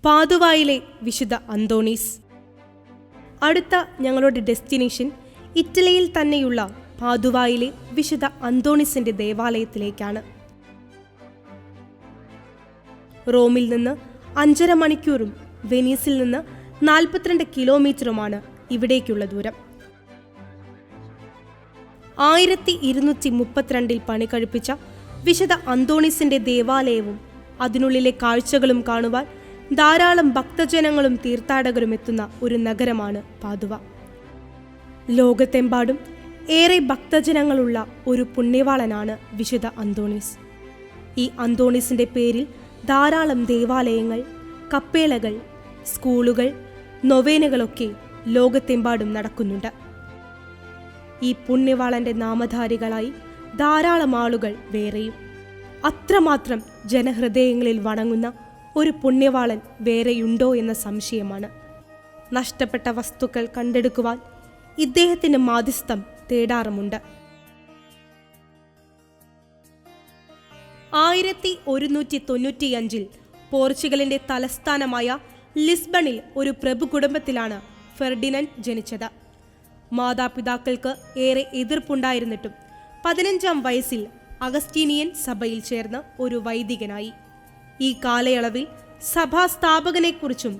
പാതുവായിലെ വിശുദ്ധ അന്തോണീസ്. അടുത്ത ഞങ്ങളുടെ ഡെസ്റ്റിനേഷൻ ഇറ്റലിയിൽ തന്നെയുള്ള പാതുവായിലെ വിശുദ്ധ അന്തോണീസിന്റെ ദേവാലയത്തിലേക്കാണ്. റോമിൽ നിന്ന് 5.5 മണിക്കൂറും വെനീസിൽ നിന്ന് 42 കിലോമീറ്ററുമാണ് ഇവിടേക്കുള്ള ദൂരം. 1232 പണി കഴിപ്പിച്ച വിശുദ്ധ അന്തോണീസിന്റെ ദേവാലയവും അതിനുള്ളിലെ കാഴ്ചകളും കാണുവാൻ ധാരാളം ഭക്തജനങ്ങളും തീർത്ഥാടകരും എത്തുന്ന ഒരു നഗരമാണ് പാതുവ. ലോകത്തെമ്പാടും ഏറെ ഭക്തജനങ്ങളുള്ള ഒരു പുണ്യവാളനാണ് വിശുദ്ധ അന്തോണീസ്. ഈ അന്തോണീസിന്റെ പേരിൽ ധാരാളം ദേവാലയങ്ങൾ, കപ്പേളകൾ, സ്കൂളുകൾ, നൊവേനകളൊക്കെ ലോകത്തെമ്പാടും നടക്കുന്നുണ്ട്. ഈ പുണ്യവാളന്റെ നാമധാരികളായി ധാരാളം ആളുകൾ വേറെയും. അത്രമാത്രം ജനഹൃദയങ്ങളിൽ വണങ്ങുന്ന ഒരു പുണ്യവാളൻ വേറെയുണ്ടോ എന്ന സംശയമാണ്. നഷ്ടപ്പെട്ട വസ്തുക്കൾ കണ്ടെടുക്കുവാൻ ഇദ്ദേഹത്തിന്റെ മാധ്യസ്ഥം തേടാറുമുണ്ട്. 1195 പോർച്ചുഗലിന്റെ തലസ്ഥാനമായ ലിസ്ബണിൽ ഒരു പ്രഭു കുടുംബത്തിലാണ് ഫെർഡിനൻഡ് ജനിച്ചത്. മാതാപിതാക്കൾക്ക് ഏറെ എതിർപ്പുണ്ടായിരുന്നിട്ടും 15-ാം വയസ്സിൽ അഗസ്റ്റീനിയൻ സഭയിൽ ചേർന്ന് ഒരു വൈദികനായി. ഈ കാലയളവിൽ സഭാസ്ഥാപകനെക്കുറിച്ചും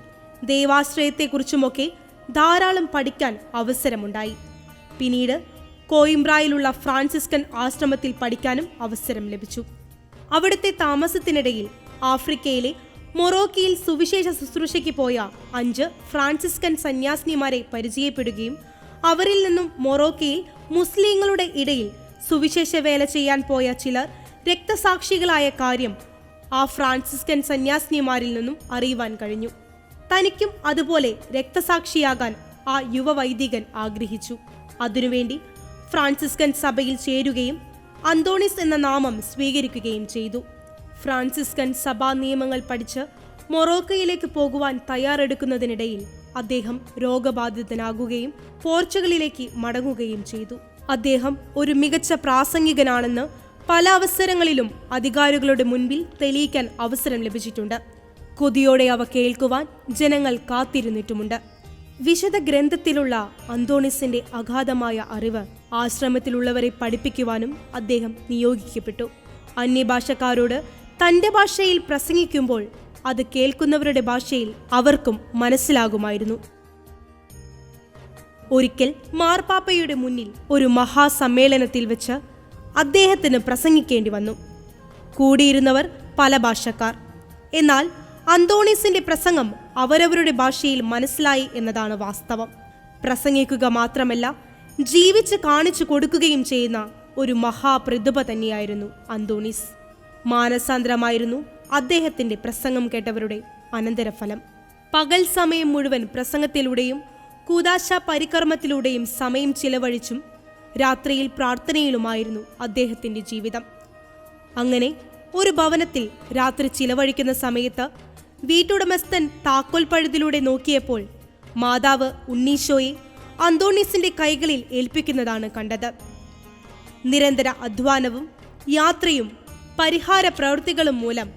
ദൈവാശ്രയത്തെക്കുറിച്ചുമൊക്കെ ധാരാളം പഠിക്കാൻ അവസരമുണ്ടായി. പിന്നീട് കോയിംബ്രായിലുള്ള ഫ്രാൻസിസ്കൻ ആശ്രമത്തിൽ പഠിക്കാനും അവസരം ലഭിച്ചു. അവിടുത്തെ താമസത്തിനിടയിൽ ആഫ്രിക്കയിലെ മൊറോക്കയിൽ സുവിശേഷ ശുശ്രൂഷയ്ക്ക് പോയ 5 ഫ്രാൻസിസ്കൻ സന്യാസിനിമാരെ പരിചയപ്പെടുകയും അവരിൽ നിന്നും മൊറോക്കയിൽ മുസ്ലിങ്ങളുടെ ഇടയിൽ സുവിശേഷ വേല ചെയ്യാൻ പോയ ചിലർ രക്തസാക്ഷികളായ കാര്യം ആ ഫ്രാൻസിസ്കൻ സന്യാസിനിമാരിൽ നിന്നും അറിയുവാൻ കഴിഞ്ഞു. തനിക്കും അതുപോലെ രക്തസാക്ഷിയാകാൻ ആ യുവവൈദികൻ ആഗ്രഹിച്ചു. അതിനുവേണ്ടി ഫ്രാൻസിസ്കൻ സഭയിൽ ചേരുകയും അന്തോണീസ് എന്ന നാമം സ്വീകരിക്കുകയും ചെയ്തു. ഫ്രാൻസിസ്കൻ സഭാ നിയമങ്ങൾ പഠിച്ച് മൊറോക്കയിലേക്ക് പോകുവാൻ തയ്യാറെടുക്കുന്നതിനിടയിൽ അദ്ദേഹം രോഗബാധിതനാകുകയും പോർച്ചുഗലിലേക്ക് മടങ്ങുകയും ചെയ്തു. അദ്ദേഹം ഒരു മികച്ച പ്രാസംഗികനാണെന്ന് പല അവസരങ്ങളിലും അധികാരികളുടെ മുൻപിൽ തെളിയിക്കാൻ അവസരം ലഭിച്ചിട്ടുണ്ട്. കൊതിയോടെ അവ കേൾക്കുവാൻ ജനങ്ങൾ കാത്തിരുന്നിട്ടുമുണ്ട്. വിശുദ്ധ ഗ്രന്ഥത്തിലുള്ള അന്തോണീസിന്റെ അഗാധമായ അറിവ് ആശ്രമത്തിലുള്ളവരെ പഠിപ്പിക്കുവാനും അദ്ദേഹം നിയോഗിക്കപ്പെട്ടു. അന്യഭാഷക്കാരോട് തന്റെ ഭാഷയിൽ പ്രസംഗിക്കുമ്പോൾ അത് കേൾക്കുന്നവരുടെ ഭാഷയിൽ അവർക്കും മനസ്സിലാകുമായിരുന്നു. ഒരിക്കൽ മാർപ്പാപ്പയുടെ മുന്നിൽ ഒരു മഹാസമ്മേളനത്തിൽ വെച്ച് അദ്ദേഹത്തിന് പ്രസംഗിക്കേണ്ടി വന്നു. കൂടിയിരുന്നവർ പല ഭാഷക്കാർ. എന്നാൽ അന്തോണീസിന്റെ പ്രസംഗം അവരവരുടെ ഭാഷയിൽ മനസ്സിലായി എന്നതാണ് വാസ്തവം. പ്രസംഗിക്കുക മാത്രമല്ല, ജീവിച്ച് കാണിച്ചു കൊടുക്കുകയും ചെയ്യുന്ന ഒരു മഹാപ്രതിഭ തന്നെയായിരുന്നു അന്തോണീസ്. മാനസാന്തരമായിരുന്നു അദ്ദേഹത്തിന്റെ പ്രസംഗം കേട്ടവരുടെ അനന്തരഫലം. പകൽ സമയം മുഴുവൻ പ്രസംഗത്തിലൂടെയും കൂദാശ പരികർമ്മത്തിലൂടെയും സമയം ചിലവഴിച്ചും രാത്രിയിൽ പ്രാർത്ഥനയിലുമായിരുന്നു അദ്ദേഹത്തിന്റെ ജീവിതം. അങ്ങനെ ഒരു ഭവനത്തിൽ രാത്രി ചിലവഴിക്കുന്ന സമയത്ത് വീട്ടുടമസ്ഥൻ താക്കോൽ പഴുതിലൂടെ നോക്കിയപ്പോൾ മാതാവ് ഉണ്ണീശോയെ അന്തോണീസിന്റെ കൈകളിൽ ഏൽപ്പിക്കുന്നതാണ് കണ്ടത്. നിരന്തര അധ്വാനവും യാത്രയും പരിഹാര പ്രവൃത്തികളും മൂലം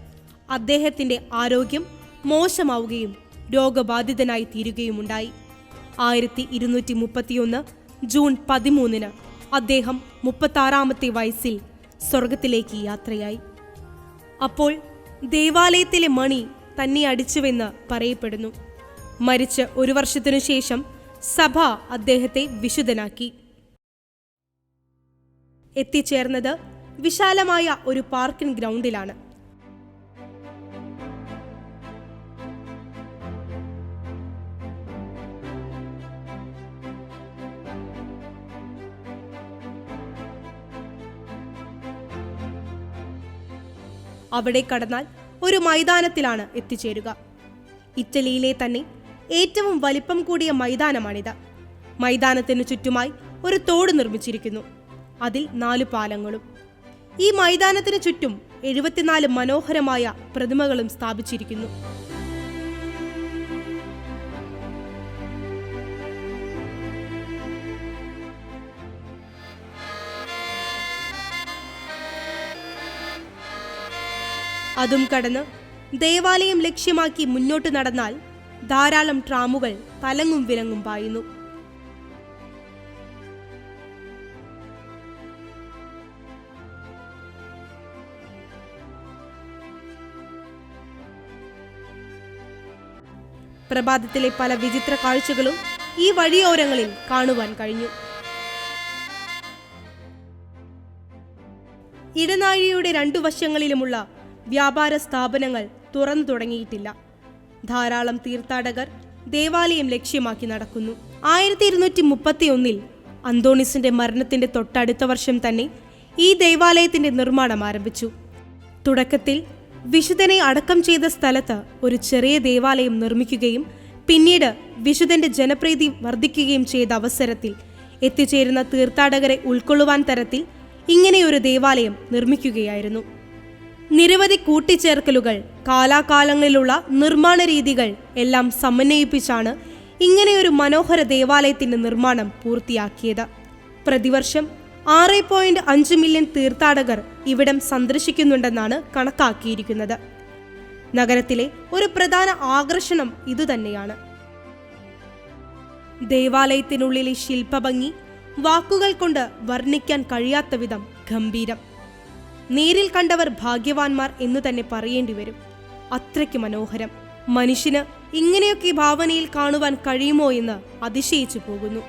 അദ്ദേഹത്തിന്റെ ആരോഗ്യം മോശമാവുകയും രോഗബാധിതനായി തീരുകയുമുണ്ടായി. 1231 ജൂൺ 13 അദ്ദേഹം 36-ാമത്തെ വയസ്സിൽ സ്വർഗത്തിലേക്ക് യാത്രയായി. അപ്പോൾ ദേവാലയത്തിലെ മണി തന്നെ അടിച്ചുവെന്ന് പറയപ്പെടുന്നു. മരിച്ച് 1 വർഷത്തിനു ശേഷം സഭ അദ്ദേഹത്തെ വിശുദ്ധനാക്കി. എത്തിച്ചേർന്നത് വിശാലമായ ഒരു പാർക്കിംഗ് ഗ്രൗണ്ടിലാണ്. അവിടെ കടന്നാൽ ഒരു മൈതാനത്തിലാണ് എത്തിച്ചേരുക. ഇറ്റലിയിലെ തന്നെ ഏറ്റവും വലിപ്പം കൂടിയ മൈതാനമാണിത്. മൈതാനത്തിന് ചുറ്റുമായി ഒരു തോട് നിർമ്മിച്ചിരിക്കുന്നു. അതിൽ 4 പാലങ്ങളും. ഈ മൈതാനത്തിന് ചുറ്റും 74 മനോഹരമായ പ്രതിമകളും സ്ഥാപിച്ചിരിക്കുന്നു. അതും കടന്ന് ദേവാലയം ലക്ഷ്യമാക്കി മുന്നോട്ട് നടന്നാൽ ധാരാളം ട്രാമുകൾ തലങ്ങും വിലങ്ങും പായുന്നു. പ്രഭാതത്തിലെ പല വിചിത്ര കാഴ്ചകളും ഈ വഴിയോരങ്ങളിൽ കാണുവാൻ കഴിഞ്ഞു. ഇടനാഴിയുടെ രണ്ടു വശങ്ങളിലുമുള്ള വ്യാപാര സ്ഥാപനങ്ങൾ തുറന്നു തുടങ്ങിയിട്ടില്ല. ധാരാളം തീർത്ഥാടകർ ദേവാലയം ലക്ഷ്യമാക്കി നടക്കുന്നു. 1231 അന്തോണീസിന്റെ മരണത്തിന്റെ തൊട്ടടുത്ത വർഷം തന്നെ ഈ ദേവാലയത്തിന്റെ നിർമ്മാണം ആരംഭിച്ചു. തുടക്കത്തിൽ വിശുദ്ധനെ അടക്കം ചെയ്ത സ്ഥലത്ത് ഒരു ചെറിയ ദേവാലയം നിർമ്മിക്കുകയും പിന്നീട് വിശുദ്ധന്റെ ജനപ്രീതി വർദ്ധിക്കുകയും ചെയ്ത അവസരത്തിൽ എത്തിച്ചേരുന്ന തീർത്ഥാടകരെ ഉൾക്കൊള്ളുവാൻ തരത്തിൽ ഇങ്ങനെയൊരു ദേവാലയം നിർമ്മിക്കുകയായിരുന്നു. നിരവധി കൂട്ടിച്ചേർക്കലുകൾ, കാലാകാലങ്ങളിലുള്ള നിർമ്മാണ രീതികൾ എല്ലാം സമന്വയിപ്പിച്ചാണ് ഇങ്ങനെയൊരു മനോഹര ദേവാലയത്തിന്റെ നിർമ്മാണം പൂർത്തിയാക്കിയത്. പ്രതിവർഷം 6.5 മില്യൺ തീർത്ഥാടകർ ഇവിടം സന്ദർശിക്കുന്നുണ്ടെന്നാണ് കണക്കാക്കിയിരിക്കുന്നത്. നഗരത്തിലെ ഒരു പ്രധാന ആകർഷണം ഇതുതന്നെയാണ്. ദേവാലയത്തിനുള്ളിലെ ശില്പഭംഗി വാക്കുകൾ കൊണ്ട് വർണ്ണിക്കാൻ കഴിയാത്ത വിധം ഗംഭീരം. നേരിൽ കണ്ടവർ ഭാഗ്യവാന്മാർ എന്നു തന്നെ പറയേണ്ടി വരും. അത്രയ്ക്ക് മനോഹരം. മനുഷ്യന് ഇങ്ങനെയൊക്കെ ഭാവനയിൽ കാണുവാൻ കഴിയുമോ എന്ന് അതിശയിച്ചു പോകുന്നു.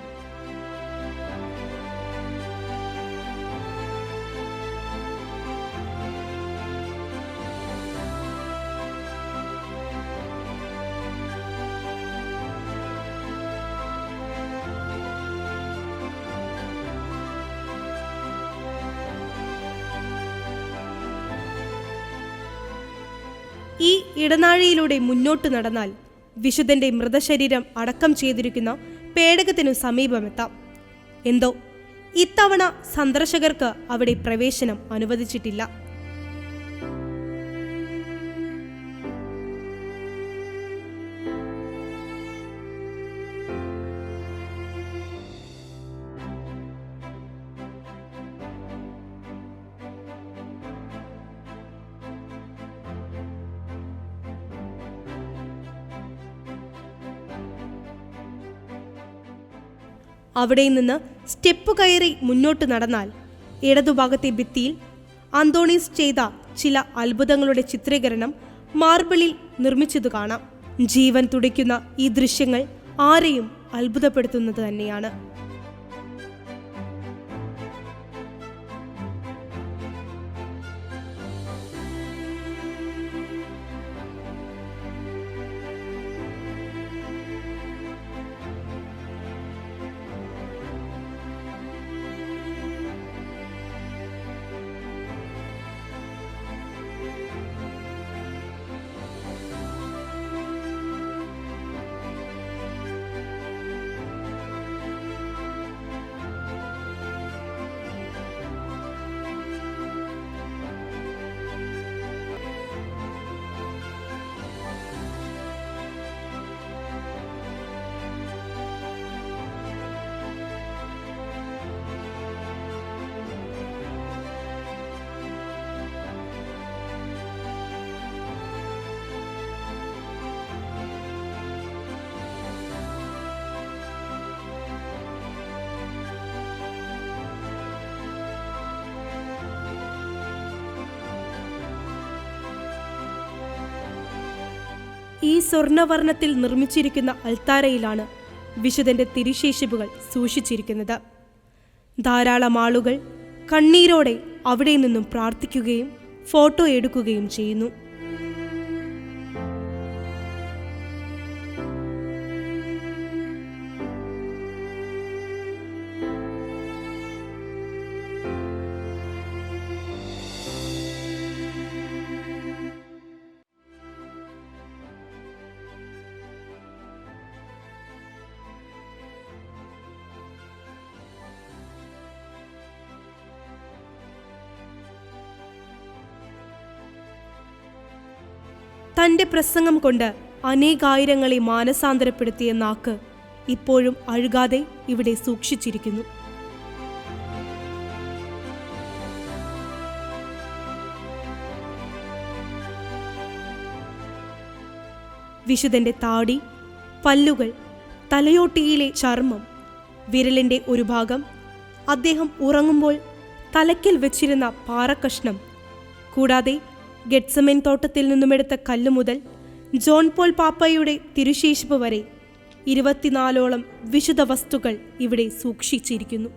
ഈ ഇടനാഴിയിലൂടെ മുന്നോട്ട് നടന്നാൽ വിശുദ്ധന്റെ മൃതശരീരം അടക്കം ചെയ്തിരിക്കുന്ന പേടകത്തിനു സമീപമെത്താം. എന്തോ ഇത്തവണ സന്ദർശകർക്ക് അവിടെ പ്രവേശനം അനുവദിച്ചിട്ടില്ല. അവിടെ നിന്ന് സ്റ്റെപ്പ് കയറി മുന്നോട്ട് നടന്നാൽ ഇടതുഭാഗത്തെ ഭിത്തിയിൽ അന്തോണീസ് ചെയ്ത ചില അത്ഭുതങ്ങളുടെ ചിത്രീകരണം മാർബിളിൽ നിർമ്മിച്ചതു കാണാം. ജീവൻ തുടിക്കുന്ന ഈ ദൃശ്യങ്ങൾ ആരെയും അത്ഭുതപ്പെടുത്തുന്നത് തന്നെയാണ്. ഈ സ്വർണവർണ്ണത്തിൽ നിർമ്മിച്ചിരിക്കുന്ന അൾത്താരയിലാണ് വിശുദ്ധന്റെ തിരുശേഷിപ്പുകൾ സൂക്ഷിച്ചിരിക്കുന്നത്. ധാരാളം ആളുകൾ കണ്ണീരോടെ അവിടെ നിന്നും പ്രാർത്ഥിക്കുകയും ഫോട്ടോ എടുക്കുകയും ചെയ്യുന്നു. തൻ്റെ പ്രസംഗം കൊണ്ട് അനേകായിരങ്ങളെ മാനസാന്തരപ്പെടുത്തിയ നാക്ക് ഇപ്പോഴും അഴുകാതെ ഇവിടെ സൂക്ഷിച്ചിരിക്കുന്നു. വിശുദ്ധന്റെ താടി, പല്ലുകൾ, തലയോട്ടിയിലെ ചർമ്മം, വിരലിൻ്റെ ഒരു ഭാഗം, അദ്ദേഹം ഉറങ്ങുമ്പോൾ തലയ്ക്കൽ വെച്ചിരുന്ന പാറക്കഷ്ണം, കൂടാതെ ഗെറ്റ്സമേൻ തോട്ടത്തിൽ നിന്നുമെടുത്ത കല്ല് മുതൽ ജോൺ പോൾ പാപ്പയുടെ തിരുശേഷിപ്പ് വരെ 24ഓളം വിശുദ്ധ വസ്തുക്കൾ ഇവിടെ സൂക്ഷിച്ചിരിക്കുന്നു.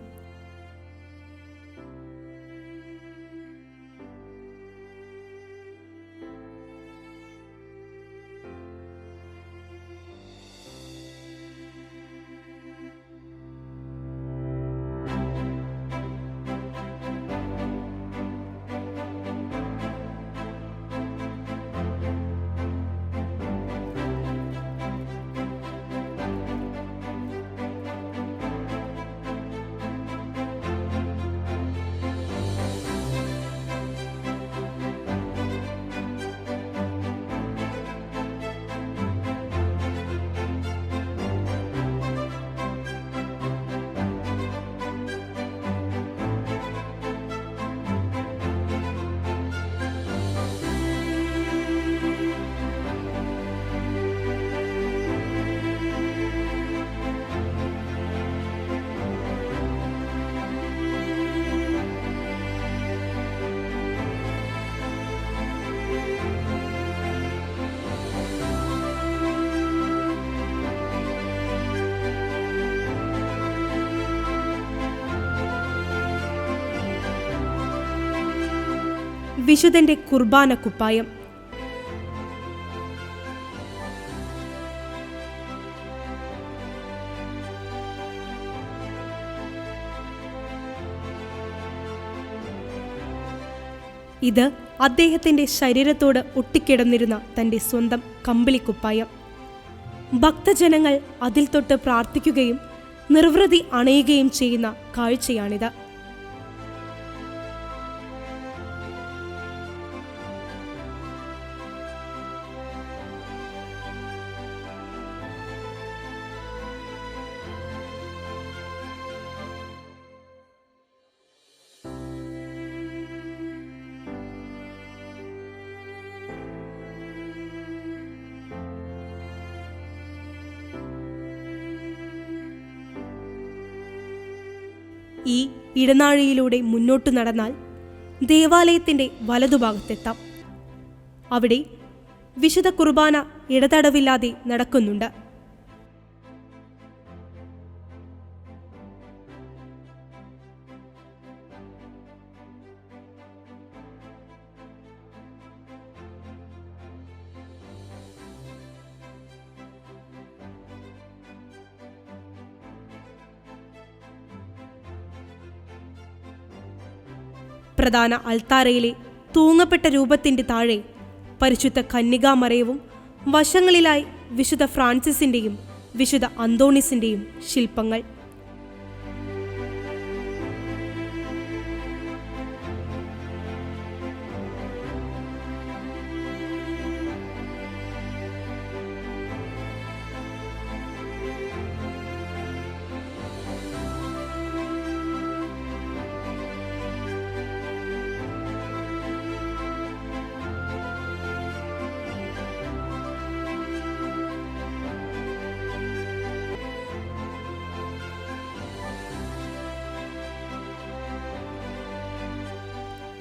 വിശുദ്ധന്റെ കുർബാന കുപ്പായം. ഇത് അദ്ദേഹത്തിന്റെ ശരീരത്തോട് ഒട്ടിക്കിടന്നിരുന്ന തന്റെ സ്വന്തം കമ്പിളിക്കുപ്പായം. ഭക്തജനങ്ങൾ അതിൽ തൊട്ട് പ്രാർത്ഥിക്കുകയും നിർവൃതി അണയുകയും ചെയ്യുന്ന കാഴ്ചയാണിത്. ഈ ഇടനാഴിയിലൂടെ മുന്നോട്ടു നടന്നാൽ ദേവാലയത്തിൻ്റെ വലതുഭാഗത്തെത്താം. അവിടെ വിശുദ്ധ കുർബാന ഇടതടവില്ലാതെ നടക്കുന്നുണ്ട്. പ്രധാന അൾത്താരയിലെ തൂങ്ങപ്പെട്ട രൂപത്തിൻ്റെ താഴെ പരിശുദ്ധ കന്യകാമറിയവും വശങ്ങളിലായി വിശുദ്ധ ഫ്രാൻസിസിൻ്റെയും വിശുദ്ധ അന്തോണീസിൻ്റെയും ശില്പങ്ങൾ.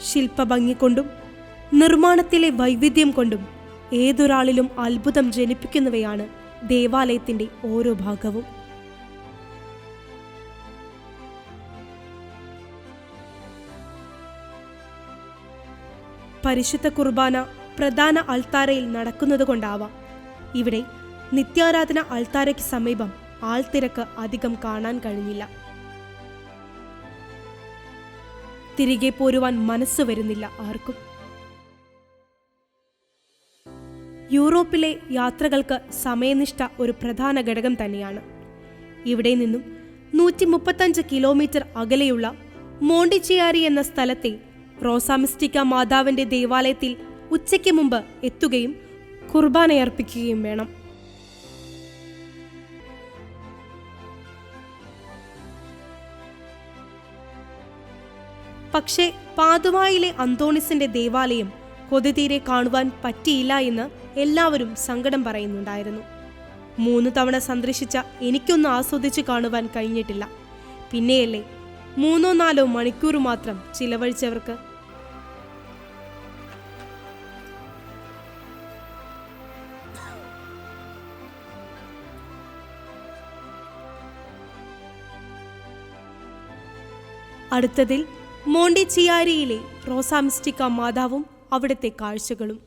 ശില്പഭംഗി കൊണ്ടും നിർമ്മാണത്തിലെ വൈവിധ്യം കൊണ്ടും ഏതൊരാളിലും അത്ഭുതം ജനിപ്പിക്കുന്നവയാണ് ദേവാലയത്തിൻ്റെ ഓരോ ഭാഗവും. പരിശുദ്ധ കുർബാന പ്രധാന അൾത്താരയിൽ നടക്കുന്നതുകൊണ്ടാവാം ഇവിടെ നിത്യാരാധന അൾത്താരയ്ക്ക് സമീപം ആൾത്തിരക്ക് അധികം കാണാൻ കഴിഞ്ഞില്ല. തിരികെ പോരുവാൻ മനസ്സ് വരുന്നില്ല ആർക്കും. യൂറോപ്പിലെ യാത്രകൾക്ക് സമയനിഷ്ഠ ഒരു പ്രധാന ഘടകം തന്നെയാണ്. ഇവിടെ നിന്നും 135 കിലോമീറ്റർ അകലെയുള്ള മോണ്ടിച്ചിയാരി എന്ന സ്ഥലത്തെ റോസാമിസ്റ്റിക്ക മാതാവിൻ്റെ ദേവാലയത്തിൽ ഉച്ചയ്ക്ക് മുമ്പ് എത്തുകയും കുർബാനയർപ്പിക്കുകയും വേണം. പക്ഷേ പാതുവായിലെ അന്തോണിസിന്റെ ദേവാലയം കൊതിതീരെ കാണുവാൻ പറ്റിയില്ല എന്ന് എല്ലാവരും സങ്കടം പറയുന്നുണ്ടായിരുന്നു. 3 തവണ സന്ദർശിച്ച എനിക്കൊന്ന് ആസ്വദിച്ച് കാണുവാൻ കഴിഞ്ഞിട്ടില്ല. പിന്നെയല്ലേ 3-4 മണിക്കൂർ മാത്രം ചിലവഴിച്ചവർക്ക്. അടുത്തതിൽ മോണ്ടിച്ചിയാരിയിലെ റോസാ മിസ്റ്റിക്ക മാതാവും അവിടുത്തെ കാഴ്ചകളും.